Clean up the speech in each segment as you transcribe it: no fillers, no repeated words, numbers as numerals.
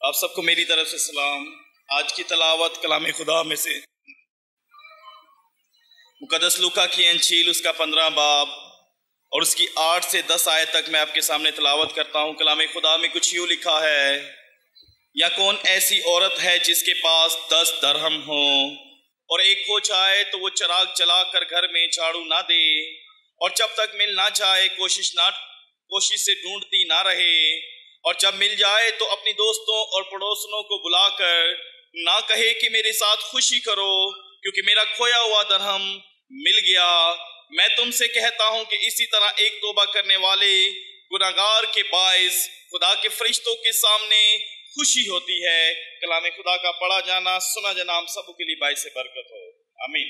آپ سب کو میری طرف سے سلام۔ آج کی تلاوت کلام خدا میں سے مقدس لوکا کی انجیل اس کا 15 باب اور اس کی 8 سے 10 آیت تک میں آپ کے سامنے تلاوت کرتا ہوں۔ کلام خدا میں کچھ یوں لکھا ہے، یا کون ایسی عورت ہے جس کے پاس 10 درہم ہوں اور ایک کھو جائے تو وہ چراغ جلا کر گھر میں جھاڑو نہ دے اور جب تک مل نہ جائے کوشش سے ڈھونڈتی نہ رہے، اور جب مل جائے تو اپنی دوستوں اور پڑوسنوں کو بلا کر نہ کہے کہ میرے ساتھ خوشی کرو کیونکہ میرا کھویا ہوا درہم مل گیا۔ میں تم سے کہتا ہوں کہ اسی طرح ایک توبہ کرنے والے گناہگار کے باعث خدا کے فرشتوں کے سامنے خوشی ہوتی ہے۔ کلام خدا کا پڑھا جانا سنا جانا ہم سب کے لیے باعث برکت ہو، آمین۔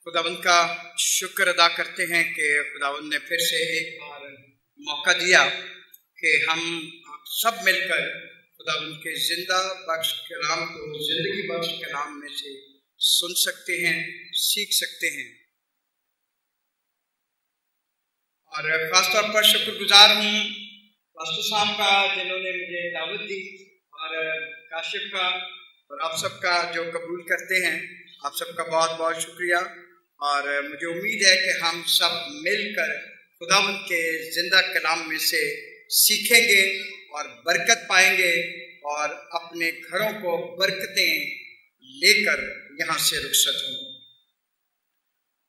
خداوند کا شکر ادا کرتے ہیں کہ خداوند نے پھر سے ایک بار موقع دیا کہ ہم سب مل کر خداوند کے زندہ بخش کلام کو زندگی بخش کلام میں سے سن سکتے ہیں، سیکھ سکتے ہیں۔ اور خاص طور پر شکر گزار ہوں پاسٹر صاحب کا جنہوں نے مجھے دعوت دی، اور کاشف کا اور آپ سب کا جو قبول کرتے ہیں، آپ سب کا بہت بہت شکریہ۔ اور مجھے امید ہے کہ ہم سب مل کر خداوند کے زندہ کلام میں سے سیکھیں گے اور برکت پائیں گے اور اپنے گھروں کو برکتیں لے کر یہاں سے رخصت ہوں۔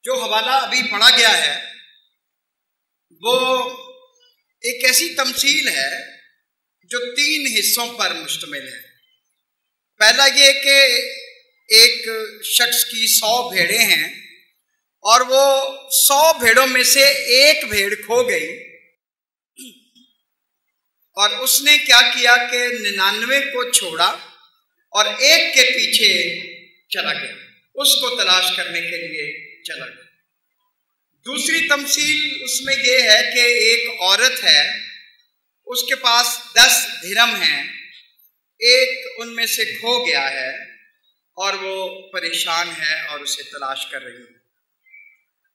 جو حوالہ ابھی پڑھا گیا ہے وہ ایک ایسی تمثیل ہے جو 3 حصوں پر مشتمل ہے۔ پہلا یہ کہ ایک شخص کی 100 بھیڑیں ہیں اور وہ 100 بھیڑوں میں سے ایک بھیڑ کھو گئی، اور اس نے کیا کیا کہ 99 کو چھوڑا اور ایک کے پیچھے چلا گیا، اس کو تلاش کرنے کے لیے چلا گیا۔ دوسری تمثیل اس میں یہ ہے کہ ایک عورت ہے، اس کے پاس 10 درہم ہیں، ایک ان میں سے کھو گیا ہے اور وہ پریشان ہے اور اسے تلاش کر رہی ہے۔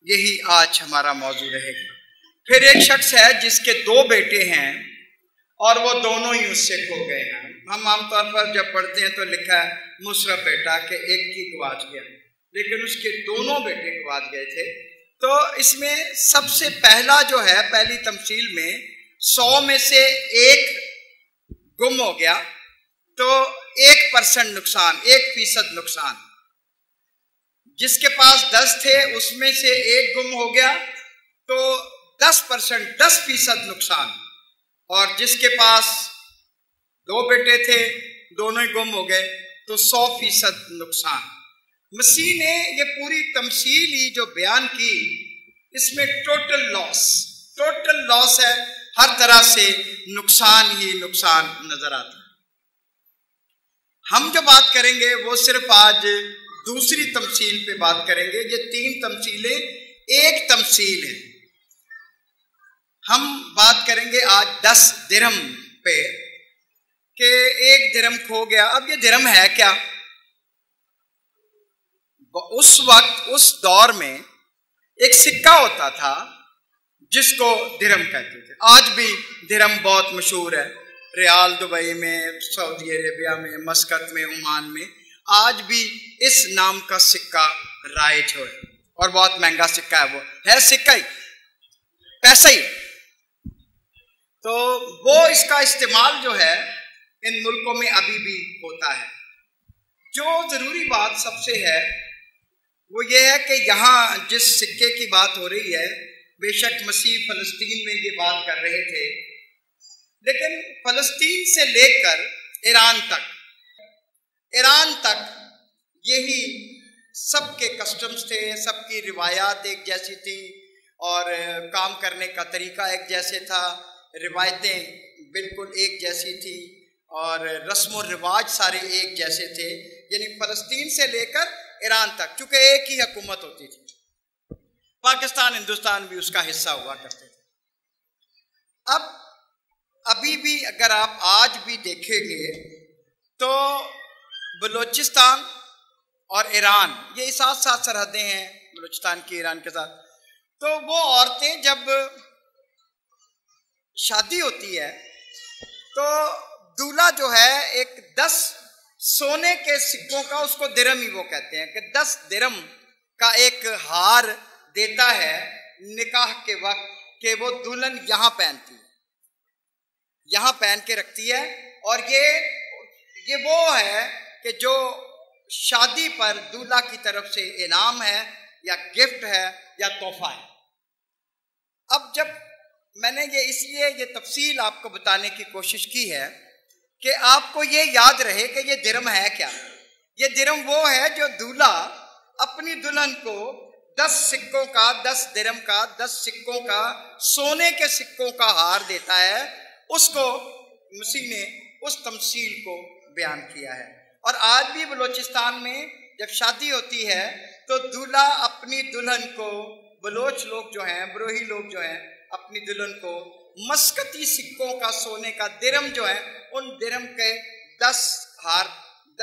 یہی آج ہمارا موضوع رہے گا۔ پھر ایک شخص ہے جس کے 2 بیٹے ہیں اور وہ دونوں ہی اس سے کھو گئے ہیں۔ ہم عام طور پر جب پڑھتے ہیں تو لکھا ہے مصرف بیٹا کہ ایک کی گواچ گیا، لیکن اس کے دونوں بیٹے گواچ گئے تھے۔ تو اس میں سب سے پہلا جو ہے، پہلی تمثیل میں 100 میں سے ایک گم ہو گیا تو 1% نقصان، 1% نقصان۔ جس کے پاس 10 تھے اس میں سے ایک گم ہو گیا تو 10%، 10% نقصان۔ اور جس کے پاس 2 بیٹے تھے، دونوں ہی گم ہو گئے تو 100% نقصان۔ مسیح نے یہ پوری تمثیل ہی جو بیان کی، اس میں ٹوٹل لاس ہے، ہر طرح سے نقصان ہی نقصان نظر آتا ہے۔ ہم جو بات کریں گے وہ صرف آج دوسری تمثیل پہ بات کریں گے۔ یہ 3 تمثیلیں ایک تمثیل ہیں۔ ہم بات کریں گے آج 10 درہم پہ کہ ایک درہم کھو گیا۔ اب یہ درہم ہے کیا؟ اس وقت اس دور میں ایک سکہ ہوتا تھا جس کو درہم کہتے تھے۔ آج بھی درہم بہت مشہور ہے، ریال دبئی میں، سعودی عربیہ میں، مسقط میں، عمان میں آج بھی اس نام کا سکہ رائج ہے، اور بہت مہنگا سکہ ہے۔ وہ ہے سکہ ہی، پیسہ ہی۔ تو وہ اس کا استعمال جو ہے ان ملکوں میں ابھی بھی ہوتا ہے۔ جو ضروری بات سب سے ہے وہ یہ ہے کہ یہاں جس سکے کی بات ہو رہی ہے، بے شک مسیح فلسطین میں یہ بات کر رہے تھے، لیکن فلسطین سے لے کر ایران تک یہی سب کے کسٹمز تھے، سب کی روایات ایک جیسی تھی اور کام کرنے کا طریقہ ایک جیسے تھا، روایتیں بالکل ایک جیسی تھی اور رسم و رواج سارے ایک جیسے تھے۔ یعنی فلسطین سے لے کر ایران تک، چونکہ ایک ہی حکومت ہوتی تھی، پاکستان ہندوستان بھی اس کا حصہ ہوا کرتے تھے۔ اب ابھی بھی اگر آپ آج بھی دیکھیں گے تو بلوچستان اور ایران یہ ساتھ سرحدیں ہیں بلوچستان کی ایران کے ساتھ، تو وہ عورتیں جب شادی ہوتی ہے تو دولہا جو ہے ایک 10 سونے کے سکوں کا، اس کو درم ہی وہ کہتے ہیں، کہ 10 درم کا ایک ہار دیتا ہے نکاح کے وقت، کہ وہ دلہن یہاں پہنتی ہے، یہاں پہن کے رکھتی ہے، اور یہ وہ ہے کہ جو شادی پر دولہا کی طرف سے انعام ہے یا گفٹ ہے یا تحفہ ہے۔ اب جب میں نے اس لیے یہ تفصیل آپ کو بتانے کی کوشش کی ہے کہ آپ کو یہ یاد رہے کہ یہ درم ہے کیا۔ یہ درم وہ ہے جو دولہا اپنی دلہن کو 10 سکوں کا، 10 درم کا، 10 سکوں کا، سونے کے سکوں کا ہار دیتا ہے۔ اس کو مسیح نے اس تمثیل کو بیان کیا ہے۔ اور آج بھی بلوچستان میں جب شادی ہوتی ہے تو دولہا اپنی دلہن کو، بلوچ لوگ جو ہیں، بروہی لوگ جو ہیں، اپنی دلہن کو مسکتی سکوں کا، سونے کا درم جو ہے، ان درم کے 10 ہار،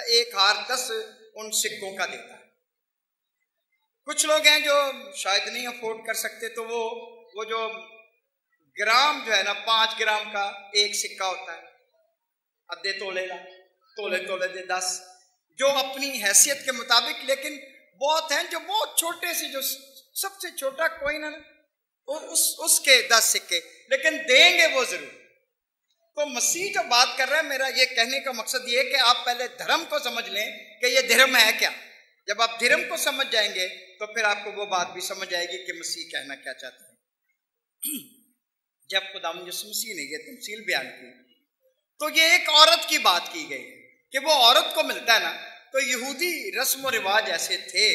ایک ہار 10 ان سکوں کا دیتا ہے۔ کچھ لوگ ہیں جو شاید نہیں افورڈ کر سکتے، تو وہ جو گرام جو ہے نا، 5 گرام کا ایک سکہ ہوتا ہے، ادھے تولے کا، تولے دے 10، جو اپنی حیثیت کے مطابق، لیکن بہت ہیں جو بہت چھوٹے سے، جو سب سے چھوٹا کوئن ہے نا، اس کے 10 سکے، لیکن دیں گے وہ ضرور۔ تو مسیح جو بات کر رہا ہے، میرا یہ کہنے کا مقصد یہ ہے کہ آپ پہلے دھرم کو سمجھ لیں کہ یہ دھرم ہے کیا۔ جب آپ دھرم کو سمجھ جائیں گے تو پھر آپ کو وہ بات بھی سمجھ آئے گی کہ مسیح کہنا کیا چاہتے ہیں۔ جب خداوند یسوع مسیح نے یہ تمثیل بیان کی تو یہ ایک عورت کی بات کی گئی کہ وہ عورت کو ملتا ہے نا، تو یہودی رسم و رواج ایسے تھے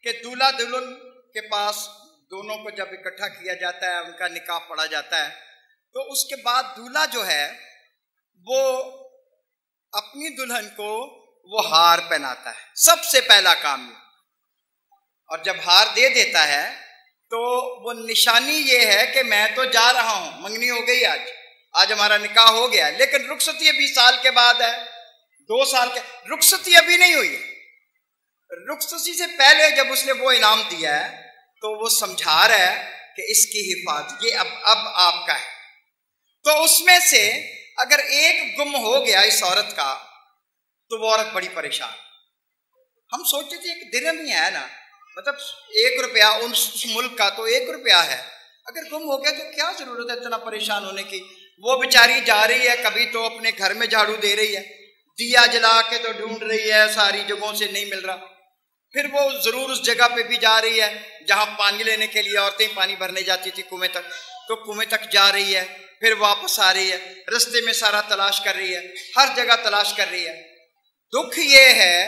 کہ دولہا دلہن کے پاس دونوں کو جب اکٹھا کیا جاتا ہے، ان کا نکاح پڑھا جاتا ہے، تو اس کے بعد دولہا جو ہے وہ اپنی دلہن کو وہ ہار پہناتا ہے، سب سے پہلا کام یہ۔ اور جب ہار دے دیتا ہے تو وہ نشانی یہ ہے کہ میں تو جا رہا ہوں، منگنی ہو گئی، آج ہمارا نکاح ہو گیا، لیکن رخصتی ابھی سال کے بعد ہے، 2 سال کے، رخصتی ابھی نہیں ہوئی ہے۔ رخصتی سے پہلے جب اس نے وہ انعام دیا ہے تو وہ سمجھا رہا ہے کہ اس کی حفاظت یہ اب آپ کا ہے۔ تو اس میں سے اگر ایک گم ہو گیا اس عورت کا تو وہ عورت بڑی پریشان۔ ہم سوچتے تھے ایک درم ہی ہے نا، مطلب 1 روپیہ اس ملک کا تو 1 روپیہ ہے، اگر گم ہو گیا تو کیا ضرورت ہے اتنا پریشان ہونے کی۔ وہ بیچاری جا رہی ہے، کبھی تو اپنے گھر میں جھاڑو دے رہی ہے، دیا جلا کے تو ڈھونڈ رہی ہے، ساری جگہوں سے نہیں مل رہا، پھر وہ ضرور اس جگہ پہ بھی جا رہی ہے جہاں پانی لینے کے لیے عورتیں پانی بھرنے جاتی تھی کنویں تک، تو کنویں تک جا رہی ہے، پھر واپس آ رہی ہے، رستے میں سارا تلاش کر رہی ہے، ہر جگہ تلاش کر رہی ہے۔ دکھ یہ ہے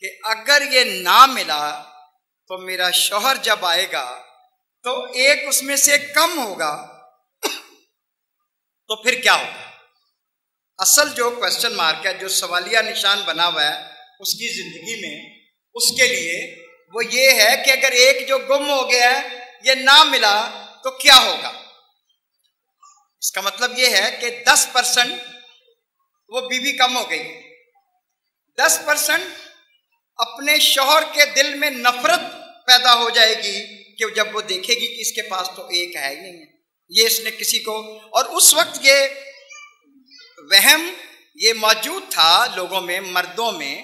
کہ اگر یہ نہ ملا تو میرا شوہر جب آئے گا تو ایک اس میں سے کم ہوگا تو پھر کیا ہوگا۔ اصل جو کوسچن مارک ہے، جو سوالیہ نشان بنا ہوا ہے اس کی زندگی میں، اس کے لیے وہ یہ ہے کہ اگر ایک جو گم ہو گیا ہے یہ نہ ملا تو کیا ہوگا۔ اس کا مطلب یہ ہے کہ 10% وہ بیوی کم ہو گئی، 10% اپنے شوہر کے دل میں نفرت پیدا ہو جائے گی کہ جب وہ دیکھے گی کہ اس کے پاس تو ایک ہے ہی نہیں ہے، یہ اس نے کسی کو، اور اس وقت یہ وہم یہ موجود تھا لوگوں میں، مردوں میں،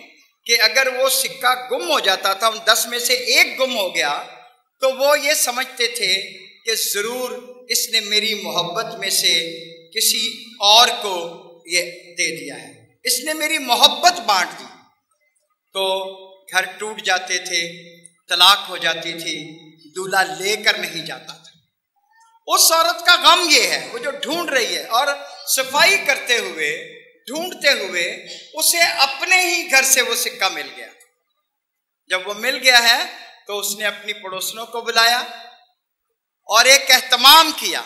کہ اگر وہ سکہ گم ہو جاتا تھا، ان 10 میں سے ایک گم ہو گیا تو وہ یہ سمجھتے تھے کہ ضرور اس نے میری محبت میں سے کسی اور کو یہ دے دیا ہے، اس نے میری محبت بانٹ دی۔ تو گھر ٹوٹ جاتے تھے، طلاق ہو جاتی تھی، دولہا لے کر نہیں جاتا تھا۔ اس عورت کا غم یہ ہے، وہ جو ڈھونڈ رہی ہے اور صفائی کرتے ہوئے، ڈھونڈتے ہوئے اسے اپنے ہی گھر سے وہ سکہ مل گیا۔ جب وہ مل گیا ہے تو اس نے اپنی پڑوسنوں کو بلایا اور ایک اہتمام کیا۔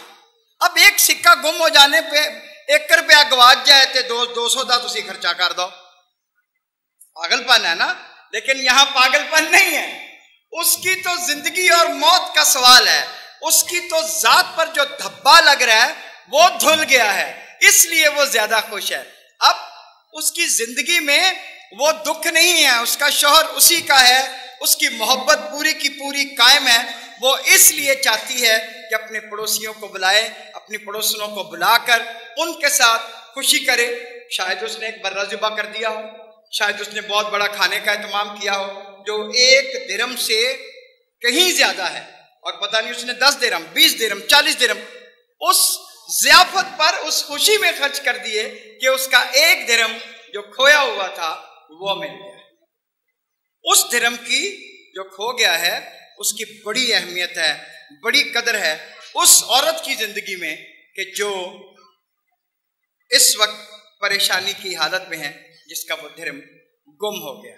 اب ایک سکہ گم ہو جانے پہ 1 روپیہ گواچ جائے تو 200 دا تسی خرچہ کر دو، پاگل پن ہے نا، لیکن یہاں پاگل پن نہیں ہے، اس کی تو زندگی اور موت کا سوال ہے، اس کی تو ذات پر جو دھبا لگ رہا ہے وہ دھل گیا ہے، اس لیے وہ زیادہ خوش ہے۔ اب اس کی زندگی میں وہ دکھ نہیں ہے، اس کا شوہر اسی کا ہے، اس کی محبت پوری کی پوری قائم ہے۔ وہ اس لیے چاہتی ہے کہ اپنے پڑوسیوں کو بلائے، اپنی پڑوسنوں کو بلا کر ان کے ساتھ خوشی کرے, شاید اس نے ایک برا ذبح کر دیا ہو, شاید اس نے بہت بڑا کھانے کا اہتمام کیا ہو جو 1 درہم سے کہیں زیادہ ہے, اور پتہ نہیں اس نے 10 درہم 20 درہم 40 درہم اس ضیافت پر اس خوشی میں خرچ کر دیے کہ اس کا 1 درہم جو کھویا ہوا تھا وہ مل گیا. اس درہم کی جو کھو گیا ہے اس کی بڑی اہمیت ہے, بڑی قدر ہے اس عورت کی زندگی میں کہ جو اس وقت پریشانی کی حالت میں ہے جس کا وہ درہم گم ہو گیا.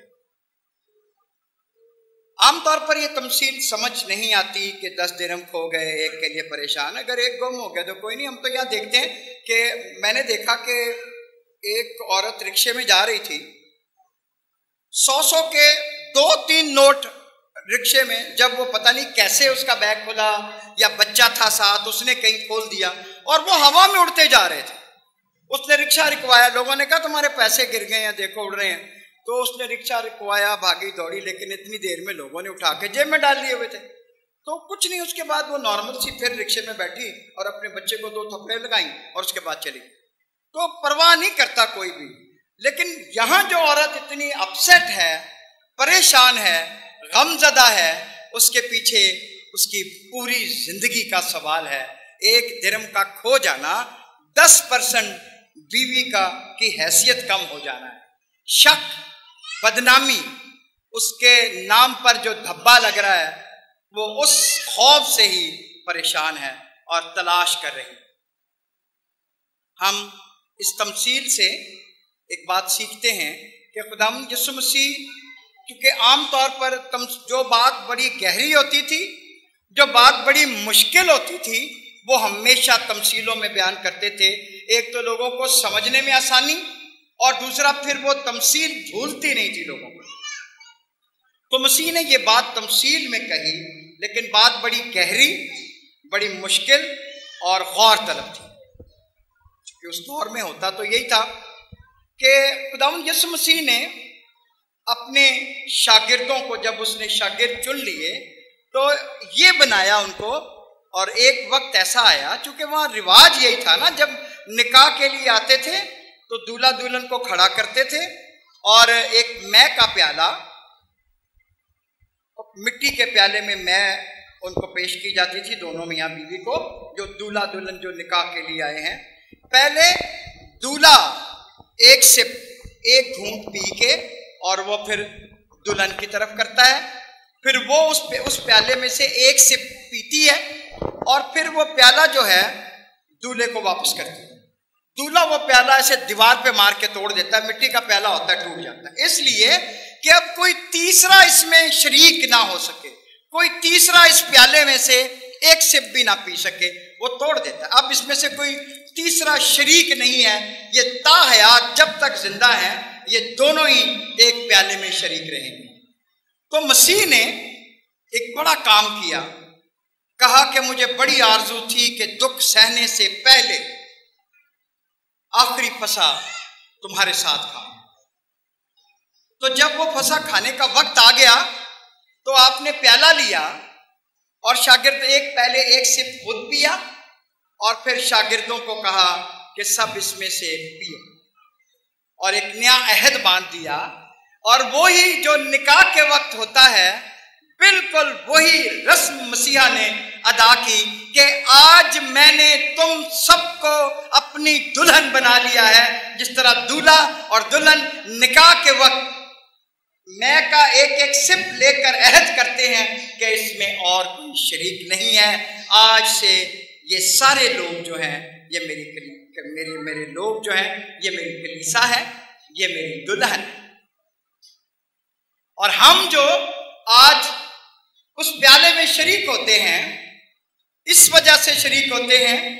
عام طور پر یہ تمثیل سمجھ نہیں آتی کہ 10 درہم کھو گئے, ایک کے لیے پریشان, اگر ایک گم ہو گیا تو کوئی نہیں. ہم تو یہاں دیکھتے ہیں کہ میں نے دیکھا کہ ایک عورت رکشے میں جا رہی تھی, 100 کے 2-3 نوٹ رکشے میں, جب وہ پتہ نہیں کیسے اس کا بیگ کھلا یا بچہ تھا ساتھ اس نے کہیں کھول دیا اور وہ ہوا میں اڑتے جا رہے تھے. اس نے رکشہ رکوایا, لوگوں نے کہا تمہارے پیسے گر گئے ہیں دیکھو اڑ رہے ہیں, تو اس نے رکشہ رکوایا, بھاگی دوڑی, لیکن اتنی دیر میں لوگوں نے اٹھا کے جیب میں ڈال لیے ہوئے تھے. تو کچھ نہیں, اس کے بعد وہ نارمل سی پھر رکشے میں بیٹھی اور اپنے بچے کو 2 تھپڑے لگائیں اور اس کے بعد چلی. تو پرواہ نہیں کرتا کوئی بھی. لیکن یہاں جو عورت اتنی اپسیٹ ہے, پریشان ہے, غم زدہ ہے, اس کے پیچھے اس کی پوری زندگی کا سوال ہے. 1 درہم کا کھو جانا, 10% بیوی کی حیثیت کم ہو جانا ہے, شک, بدنامی, اس کے نام پر جو دھبا لگ رہا ہے وہ اس خوف سے ہی پریشان ہے اور تلاش کر رہی. ہم اس تمثیل سے ایک بات سیکھتے ہیں کہ خداوند یسوع مسیح کیونکہ عام طور پر جو بات بڑی گہری ہوتی تھی, جو بات بڑی مشکل ہوتی تھی, وہ ہمیشہ تمثیلوں میں بیان کرتے تھے. ایک تو لوگوں کو سمجھنے میں آسانی, اور دوسرا پھر وہ تمثیل بھولتی نہیں تھی لوگوں کو. تو مسیح نے یہ بات تمثیل میں کہی, لیکن بات بڑی گہری, بڑی مشکل اور غور طلب تھی. کہ اس دور میں ہوتا تو یہی تھا کہ خداوند یسوع مسیح نے اپنے شاگردوں کو, جب اس نے شاگرد چن لیے تو یہ بنایا ان کو. اور ایک وقت ایسا آیا, چونکہ وہاں رواج یہی تھا نا, جب نکاح کے لیے آتے تھے تو دولہا دلہن کو کھڑا کرتے تھے اور ایک مے کا پیالہ, مٹی کے پیالے میں مے ان کو پیش کی جاتی تھی, دونوں میاں بیوی کو, جو دولہا دلہن جو نکاح کے لیے آئے ہیں. پہلے دولہا ایک سپ, ایک گھونٹ پی کے اور وہ پھر دلہن کی طرف کرتا ہے, پھر وہ اس پیالے میں سے ایک سپ پیتی ہے اور پھر وہ پیالہ جو ہے دولہے کو واپس کرتی ہے. دولہا وہ پیالہ ایسے دیوار پہ مار کے توڑ دیتا ہے, مٹی کا پیالہ ہوتا ہے, ٹوٹ جاتا ہے, اس لیے کہ اب کوئی تیسرا اس میں شریک نہ ہو سکے, کوئی تیسرا اس پیالے میں سے ایک سپ بھی نہ پی سکے, وہ توڑ دیتا ہے. اب اس میں سے کوئی تیسرا شریک نہیں ہے, یہ تا حیات جب تک زندہ ہے یہ دونوں ہی ایک پیالے میں شریک رہیں گے. تو مسیح نے ایک بڑا کام کیا, کہا کہ مجھے بڑی آرزو تھی کہ دکھ سہنے سے پہلے آخری پھسا تمہارے ساتھ کھاؤں. تو جب وہ پھسا کھانے کا وقت آ گیا تو آپ نے پیالہ لیا اور شاگرد پہلے ایک سپ خود پیا اور پھر شاگردوں کو کہا کہ سب اس میں سے پیو, اور ایک نیا عہد باندھ دیا. اور وہی جو نکاح کے وقت ہوتا ہے, بالکل وہی رسم مسیحا نے ادا کی کہ آج میں نے تم سب کو اپنی دلہن بنا لیا ہے. جس طرح دولہا اور دلہن نکاح کے وقت میں کا ایک ایک سپ لے کر عہد کرتے ہیں کہ اس میں اور کوئی شریک نہیں ہے, آج سے یہ سارے لوگ جو ہیں یہ میرے لوگ جو ہیں یہ میری کلیسا ہے, یہ میری دلہن. اور ہم جو آج اس پیالے میں شریک ہوتے ہیں, اس وجہ سے شریک ہوتے ہیں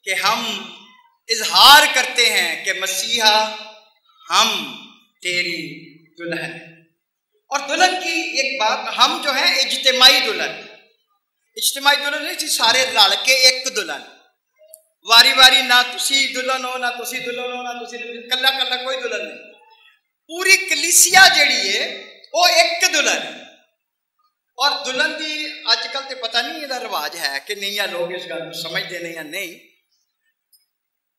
کہ ہم اظہار کرتے ہیں کہ مسیحا ہم تیری دلہن. اور دلہن کی ایک بات, ہم جو ہیں اجتماعی دلہن نہیں تھی, سارے رل کے ایک دلہن, واری واری نہ تسی دلہن ہو نہ تسی دلہن ہو نہ تسی کلا کلا کوئی دلہن نہیں, پوری کلیسیا جیڑی ہے وہ ایک دلہن ہے. اور دلہن دی اج کل تے پتہ نہیں یہ رواج ہے کہ نہیں, یا لوگ اس گل سمجھتے نہیں یا نہیں.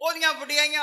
ਉਹਦੀਆਂ ਵਡਿਆਈਆਂ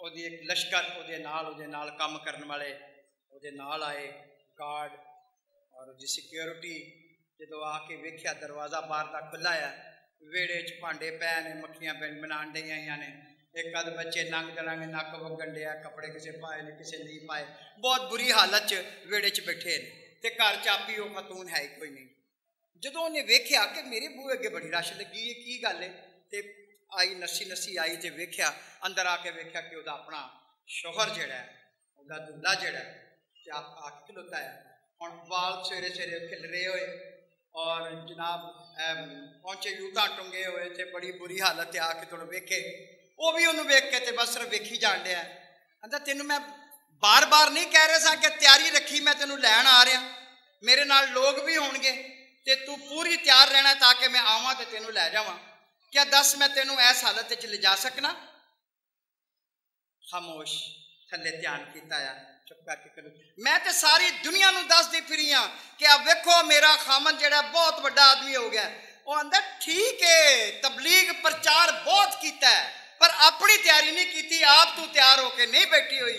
ਉਹਦੀ ਇੱਕ ਲਸ਼ਕਰ ਉਹਦੇ ਨਾਲ ਕੰਮ ਕਰਨ ਵਾਲੇ ਉਹਦੇ ਨਾਲ ਆਏ, ਗਾਰਡ ਔਰ ਉਹਦੀ ਸਿਕਿਉਰਿਟੀ। ਜਦੋਂ ਆ ਕੇ ਵੇਖਿਆ ਦਰਵਾਜ਼ਾ ਬਾਹਰ ਦਾ ਖੁੱਲ੍ਹਾ ਆ, ਵਿਹੜੇ 'ਚ ਭਾਂਡੇ ਪਏ ਨੇ, ਮੱਖੀਆਂ ਬਣਾਉਣ ਡਈਆਂ ਨੇ, ਇੱਕ ਅੱਧ ਬੱਚੇ ਨੰਗ ਦੜਾਂਗੇ, ਨੱਕ ਵਗਣ ਡਿਆ, ਕੱਪੜੇ ਕਿਸੇ ਪਾਏ ਨੇ ਕਿਸੇ ਨਹੀਂ ਪਾਏ, ਬਹੁਤ ਬੁਰੀ ਹਾਲਤ 'ਚ ਵਿਹੜੇ 'ਚ ਬੈਠੇ ਨੇ ਤੇ ਘਰ ਚਾਪੀ ਉਹ ਖਤੂਨ ਹੈ ਕੋਈ ਨਹੀਂ। ਜਦੋਂ ਉਹਨੇ ਵੇਖਿਆ ਕਿ ਮੇਰੇ ਬੂਹੇ ਅੱਗੇ ਬੜੀ ਰਸ਼ ਲੱਗੀ ਹੈ, ਕੀ ਗੱਲ ਹੈ, ਤੇ ਆਈ ਨੱਸੀ ਆਈ ਤੇ ਵੇਖਿਆ, ਅੰਦਰ ਆ ਕੇ ਵੇਖਿਆ ਕਿ ਉਹਦਾ ਆਪਣਾ ਸ਼ੋਹਰ ਜਿਹੜਾ ਹੈ, ਉਹਦਾ ਦੁੱਲਾ ਜਿਹੜਾ ਤੇ ਆ ਕੇ ਖਲੋਤਾ ਹੈ। ਹੁਣ ਵਾਲ ਸਵੇਰੇ ਖਿਲਰੇ ਹੋਏ ਔਰ ਜਨਾਬ ਪਹੁੰਚੇ ਜੂਤਾਂ ਟੁੰਗੇ ਹੋਏ ਤੇ ਬੜੀ ਬੁਰੀ ਹਾਲਤ ਆ ਕੇ ਤੁਹਾਨੂੰ ਵੇਖੇ। ਉਹ ਵੀ ਉਹਨੂੰ ਵੇਖ ਕੇ ਤੇ ਬਸ ਸਿਰਫ ਵੇਖੀ ਜਾਣ ਡਿਆ। ਕਹਿੰਦਾ ਤੈਨੂੰ ਮੈਂ ਬਾਰ ਨਹੀਂ ਕਹਿ ਰਿਹਾ ਸਾਂ ਕਿ ਤਿਆਰੀ ਰੱਖੀ, ਮੈਂ ਤੈਨੂੰ ਲੈਣ ਆ ਰਿਹਾ, ਮੇਰੇ ਨਾਲ ਲੋਕ ਵੀ ਹੋਣਗੇ ਤੇ ਤੂੰ ਪੂਰੀ ਤਿਆਰ ਰਹਿਣਾ ਤਾਂ ਕਿ ਮੈਂ ਆਵਾਂ ਤੇ ਤੈਨੂੰ ਲੈ ਜਾਵਾਂ। ਕਿਆ ਦੱਸ ਮੈਂ ਤੈਨੂੰ ਇਸ ਹਾਲਤ ਵਿੱਚ ਲਿਜਾ ਸਕਣਾ? ਖਾਮੋਸ਼, ਥੱਲੇ ਧਿਆਨ ਕੀਤਾ ਆ, ਚੁੱਪ ਕਰਕੇ ਕਰੋ। ਮੈਂ ਤੇ ਸਾਰੀ ਦੁਨੀਆ ਨੂੰ ਦੱਸਦੀ ਫਿਰੀ ਹਾਂ ਕਿ ਆ ਵੇਖੋ ਮੇਰਾ ਖਾਮਨ ਜਿਹੜਾ ਬਹੁਤ ਵੱਡਾ ਆਦਮੀ ਹੋ ਗਿਆ। ਉਹ ਆਂਦਾ ਠੀਕ ਹੈ, ਤਬਲੀਗ ਪ੍ਰਚਾਰ ਬਹੁਤ ਕੀਤਾ ਪਰ ਆਪਣੀ ਤਿਆਰੀ ਨਹੀਂ ਕੀਤੀ। ਆਪ ਤੂੰ ਤਿਆਰ ਹੋ ਕੇ ਨਹੀਂ ਬੈਠੀ ਹੋਈ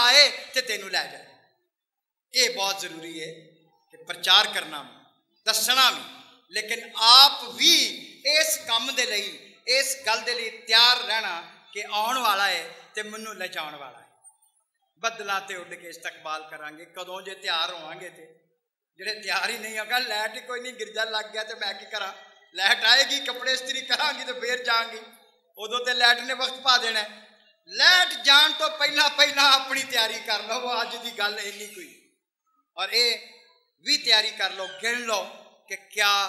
ਆਏ ਤੇ ਤੈਨੂੰ ਲੈ ਜਾਏ। ਇਹ ਬਹੁਤ ਜ਼ਰੂਰੀ ਹੈ ਕਿ ਪ੍ਰਚਾਰ ਕਰਨਾ ਦੱਸਣਾ ਵੀ, ਲੇਕਿਨ ਆਪ ਵੀ ਇਸ ਕੰਮ ਦੇ ਲਈ, ਇਸ ਗੱਲ ਦੇ ਲਈ ਤਿਆਰ ਰਹਿਣਾ ਕਿ ਆਉਣ ਵਾਲਾ ਹੈ ਤੇ ਮੈਨੂੰ ਲਿਜਾਉਣ ਵਾਲਾ ਹੈ। ਬੱਦਲਾਂ ਤੇ ਉੱਡ ਕੇ ਇਸਤਕਬਾਲ ਕਰਾਂਗੇ। ਕਦੋਂ ਜੇ ਤਿਆਰ ਹੋਵਾਂਗੇ? ਤੇ ਜਿਹੜੇ ਤਿਆਰ ਹੀ ਨਹੀਂ ਹੋਗਾ, ਲਾਈਟ ਹੀ ਕੋਈ ਨਹੀਂ, ਗਿਰਜਾ ਲੱਗ ਗਿਆ ਤੇ ਮੈਂ ਕੀ ਕਰਾਂ? ਲਾਈਟ ਆਏਗੀ, ਕੱਪੜੇ ਇਸਤਰੀ ਕਰਾਂਗੀ ਤੇ ਫੇਰ ਜਾਵਾਂਗੀ, ਉਦੋਂ ਤੇ ਲਾਈਟ ਨੇ ਵਕਤ ਪਾ ਦੇਣਾ। ਲਾਈਟ ਜਾਣ ਤੋਂ ਪਹਿਲਾਂ ਆਪਣੀ ਤਿਆਰੀ ਕਰ ਲਓ। ਅੱਜ ਦੀ ਗੱਲ ਇੰਨੀ ਕੋਈ, ਔਰ ਇਹ ਵੀ ਤਿਆਰੀ ਕਰ ਲਓ, ਗਿਣ ਲਓ ਕਿ ਕਿਆ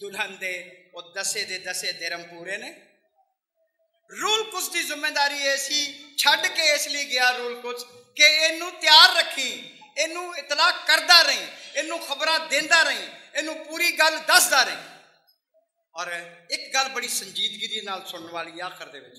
ਦੁਲਹਨ ਦੇ ਉਹ ਦਸੇ ਦੇ ਦਸੇ ਦਿਰਮ ਪੂਰੇ ਨੇ। ਰੂਲ ਕੁਸ ਦੀ ਜ਼ਿੰਮੇਦਾਰੀ ਇਹ ਸੀ, ਛੱਡ ਕੇ ਇਸ ਲਈ ਗਿਆ ਰੂਲ ਕੁਸ ਕਿ ਇਹਨੂੰ ਤਿਆਰ ਰੱਖੀ, ਇਹਨੂੰ ਇਤਲਾ ਕਰਦਾ ਰਹੀ, ਇਹਨੂੰ ਖਬਰਾਂ ਦਿੰਦਾ ਰਹੀ, ਇਹਨੂੰ ਪੂਰੀ ਗੱਲ ਦੱਸਦਾ ਰਹੀ। ਔਰ ਇੱਕ ਗੱਲ ਬੜੀ ਸੰਜੀਦਗੀ ਦੇ ਨਾਲ ਸੁਣਨ ਵਾਲੀ ਆਖਰ ਦੇ ਵਿੱਚ,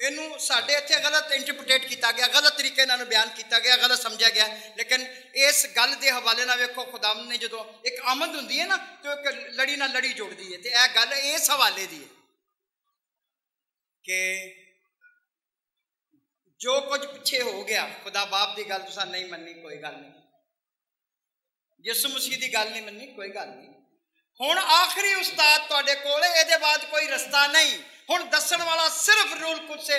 ਇਹਨੂੰ ਸਾਡੇ ਇੱਥੇ ਗਲਤ ਇੰਟਰਪ੍ਰੀਟੇਟ ਕੀਤਾ ਗਿਆ, ਗਲਤ ਤਰੀਕੇ ਨਾਲ ਬਿਆਨ ਕੀਤਾ ਗਿਆ, ਗਲਤ ਸਮਝਿਆ ਗਿਆ। ਲੇਕਿਨ ਇਸ ਗੱਲ ਦੇ ਹਵਾਲੇ ਨਾਲ ਵੇਖੋ, ਖੁਦਾਵੰਦ ਨੇ ਜਦੋਂ ਇੱਕ ਆਮਦ ਹੁੰਦੀ ਹੈ ਨਾ ਤੇ ਇੱਕ ਲੜੀ ਨਾਲ ਲੜੀ ਜੋੜਦੀ ਹੈ, ਤੇ ਇਹ ਗੱਲ ਇਸ ਹਵਾਲੇ ਦੀ ਹੈ ਕਿ ਜੋ ਕੁਝ ਪਿੱਛੇ ਹੋ ਗਿਆ, ਖੁਦਾ ਬਾਪ ਦੀ ਗੱਲ ਤੁਸੀਂ ਨਹੀਂ ਮੰਨੀ, ਕੋਈ ਗੱਲ ਨਹੀਂ, ਯਿਸੂ ਮਸੀਹ ਦੀ ਗੱਲ ਨਹੀਂ ਮੰਨੀ, ਕੋਈ ਗੱਲ ਨਹੀਂ। ਹੁਣ ਆਖਰੀ ਉਸਤਾਦ ਤੁਹਾਡੇ ਕੋਲ, ਇਹਦੇ ਬਾਅਦ ਕੋਈ ਰਸਤਾ ਨਹੀਂ। ਹੁਣ ਦੱਸਣ ਵਾਲਾ ਸਿਰਫ ਰੂਲ ਕੁਛ ਹੈ,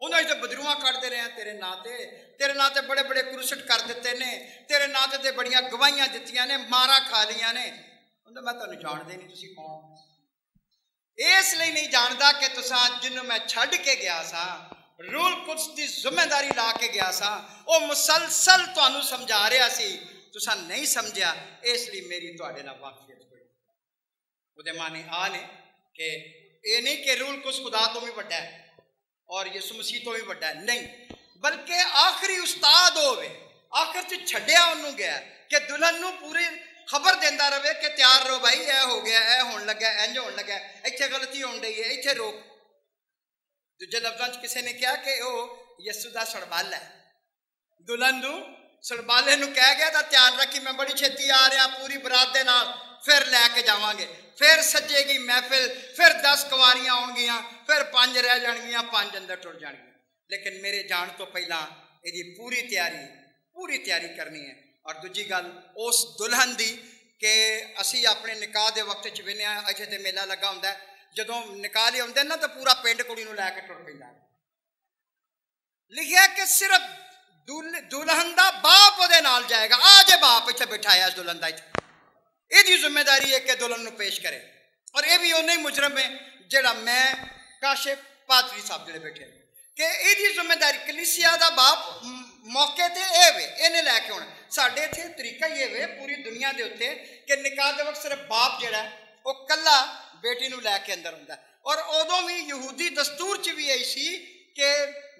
ਉਹਨਾਂ ਤੇ ਬਦਰੂਆਂ ਕੱਢਦੇ ਰਹੇ ਤੇਰੇ ਨਾਂ ਤੇ ਬੜੇ ਬੜੇ ਕ੍ਰੂਸਟ ਕਰ ਦਿੱਤੇ ਨੇ, ਤੇਰੇ ਨਾਂ ਤੇ ਬੜੀਆਂ ਗਵਾਹੀਆਂ ਦਿੱਤੀਆਂ ਨੇ, ਮਾਰਾ ਖਾ ਲੀਆਂ ਨੇ। ਉਹਦਾ ਮੈਂ ਤੁਹਾਨੂੰ ਜਾਣਦੇ ਨਹੀਂ, ਤੁਸੀਂ ਕੌਣ? ਇਸ ਲਈ ਨਹੀਂ ਜਾਣਦਾ ਕਿ ਤੁਸੀਂ ਜਿਹਨੂੰ ਮੈਂ ਛੱਡ ਕੇ ਗਿਆ ਸਾਂ, ਰੂਲ ਕੁਛ ਦੀ ਜ਼ਿੰਮੇਦਾਰੀ ਲਾ ਕੇ ਗਿਆ ਸਾਂ, ਉਹ ਮੁਸਲਸਲ ਤੁਹਾਨੂੰ ਸਮਝਾ ਰਿਹਾ ਸੀ, ਤੁਸੀਂ ਨਹੀਂ ਸਮਝਿਆ, ਇਸ ਲਈ ਮੇਰੀ ਤੁਹਾਡੇ ਨਾਲ ਵਾਕਫੀਅਤ ਹੋਈ। ਉਹਦੇ ਮਾਨੇ ਆ ਨੇ ਕਿ ਇਹ ਨਹੀਂ ਕਿ ਰੂਲ ਕੁਛ ਖੁਦਾ ਤੋਂ ਵੀ ਵੱਡਾ ਹੈ ਔਰ ਯਿਸੂ ਮਸੀਹ ਤੋਂ ਵੀ ਵੱਡਾ ਹੈ, ਨਹੀਂ, ਬਲਕਿ ਆਖਰੀ ਉਸਤਾਦ ਹੋਵੇ। ਆਖਰ 'ਚ ਛੱਡਿਆ ਉਹਨੂੰ ਗਿਆ ਕਿ ਦੁਲਹਨ ਨੂੰ ਪੂਰੀ ਖਬਰ ਦਿੰਦਾ ਰਹੇ ਕਿ ਤਿਆਰ ਰਹੋ ਭਾਈ, ਇਹ ਹੋ ਗਿਆ, ਇਹ ਹੋਣ ਲੱਗਾ, ਇੰਝ ਹੋਣ ਲੱਗਾ, ਇੱਥੇ ਗਲਤੀ ਹੋਣ ਡਈ ਹੈ, ਇੱਥੇ ਰੋਕ। ਦੂਜੇ ਲਫ਼ਜ਼ਾਂ 'ਚ ਕਿਸੇ ਨੇ ਕਿਹਾ ਕਿ ਉਹ ਯਿਸੂ ਦਾ ਸੜਬਾਲਾ ਹੈ। ਦੁਲਹਨ ਨੂੰ ਸੜਬਾਲੇ ਨੂੰ ਕਹਿ ਗਿਆ ਤਾਂ ਧਿਆਨ ਰੱਖੀ, ਮੈਂ ਬੜੀ ਛੇਤੀ ਆ ਰਿਹਾ ਪੂਰੀ ਬਰਾਤ ਦੇ ਨਾਲ, ਫਿਰ ਲੈ ਕੇ ਜਾਵਾਂਗੇ, ਫਿਰ ਸੱਜੇਗੀ ਮਹਿਫਿਲ, ਫਿਰ 10 ਕੁਵਾਰੀਆਂ ਆਉਣਗੀਆਂ, ਫਿਰ 5 ਰਹਿ ਜਾਣਗੀਆਂ, 5 ਅੰਦਰ ਟੁੱਟ ਜਾਣਗੀਆਂ। ਲੇਕਿਨ ਮੇਰੇ ਜਾਣ ਤੋਂ ਪਹਿਲਾਂ ਇਹਦੀ ਪੂਰੀ ਤਿਆਰੀ ਕਰਨੀ ਹੈ। ਔਰ ਦੂਜੀ ਗੱਲ ਉਸ ਦੁਲਹਨ ਦੀ ਕਿ ਅਸੀਂ ਆਪਣੇ ਨਿਕਾਹ ਦੇ ਵਕਤ 'ਚ ਵੇਖਦੇ ਹਾਂ, ਇੱਥੇ ਤੇ ਮੇਲਾ ਲੱਗਾ ਹੁੰਦਾ, ਜਦੋਂ ਨਿਕਾਹ ਲਈ ਆਉਂਦੇ ਨਾ ਤਾਂ ਪੂਰਾ ਪਿੰਡ ਕੁੜੀ ਨੂੰ ਲੈ ਕੇ ਟੁਰ ਪੈਂਦਾ। ਲਿਖਿਆ ਕਿ ਸਿਰਫ ਦੁਲਹਨ ਦਾ ਬਾਪ ਉਹਦੇ ਨਾਲ ਜਾਏਗਾ। ਆ ਜੇ ਬਾਪ ਇੱਥੇ ਬਿਠਾਇਆ ਇਸ ਦੁਲਹਨ ਦਾ, ਇਹਦੀ ਜ਼ਿੰਮੇਦਾਰੀ ਹੈ ਕਿ ਦੁਲਹਨ ਨੂੰ ਪੇਸ਼ ਕਰੇ। ਔਰ ਇਹ ਵੀ ਉਹਨੇ ਹੀ ਮੁਜਰਮ ਹੈ ਜਿਹੜਾ ਮੈਂ ਕਾਸ਼ਿਫ ਪਾਤਰੀ ਸਾਹਿਬ ਜਿਹੜੇ ਬੈਠੇ, ਕਿ ਇਹਦੀ ਜ਼ਿੰਮੇਦਾਰੀ ਕਲੀਸਿਆ ਦਾ ਬਾਪ ਮੌਕੇ ਤੇ ਇਹ ਵੇ, ਇਹਨੇ ਲੈ ਕੇ ਆਉਣਾ। ਸਾਡੇ ਇੱਥੇ ਤਰੀਕਾ ਹੀ ਇਹ ਵੇ ਪੂਰੀ ਦੁਨੀਆ ਦੇ ਉੱਤੇ ਕਿ ਨਿਕਾਹ ਦੇ ਵਕਤ ਸਿਰਫ ਬਾਪ ਜਿਹੜਾ ਉਹ ਕੱਲਾ ਬੇਟੀ ਨੂੰ ਲੈ ਕੇ ਅੰਦਰ ਹੁੰਦਾ। ਔਰ ਉਦੋਂ ਵੀ ਯਹੂਦੀ ਦਸਤੂਰ 'ਚ ਵੀ ਇਹ ਸੀ کہ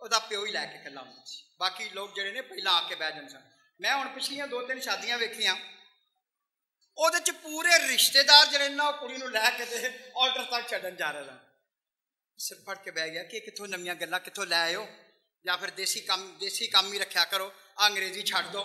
ਉਹਦਾ ਪਿਓ ਹੀ ਲੈ ਕੇ ਇਕੱਲਾ ਹੁੰਦਾ ਸੀ, ਬਾਕੀ ਲੋਕ ਜਿਹੜੇ ਨੇ ਪਹਿਲਾਂ ਆ ਕੇ ਬਹਿ ਜਾਂਦੇ ਸਨ। ਮੈਂ ਹੁਣ ਪਿਛਲੀਆਂ 2-3 ਸ਼ਾਦੀਆਂ ਵੇਖੀਆਂ, ਉਹਦੇ 'ਚ ਪੂਰੇ ਰਿਸ਼ਤੇਦਾਰ ਜਿਹੜੇ ਨਾ ਉਹ ਕੁੜੀ ਨੂੰ ਲੈ ਕੇ ਤੇ ਆਲਟਰ ਤੱਕ ਛੱਡਣ ਜਾ ਰਹੇ ਸਨ। ਸਿਰ ਫੜ ਕੇ ਬਹਿ ਗਿਆ ਕਿ ਕਿੱਥੋਂ ਨਵੀਆਂ ਗੱਲਾਂ ਕਿੱਥੋਂ ਲੈ ਆਇਓ, ਜਾਂ ਫਿਰ ਦੇਸੀ ਕੰਮ ਹੀ ਰੱਖਿਆ ਕਰੋ, ਅੰਗਰੇਜ਼ੀ ਛੱਡ ਦੋ,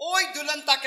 ਉਹ ਹੀ ਦੁਲਹਨ ਤੱਕ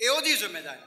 ਇਹ ਉਹਦੀ ਜ਼ਿੰਮੇਵਾਰੀ।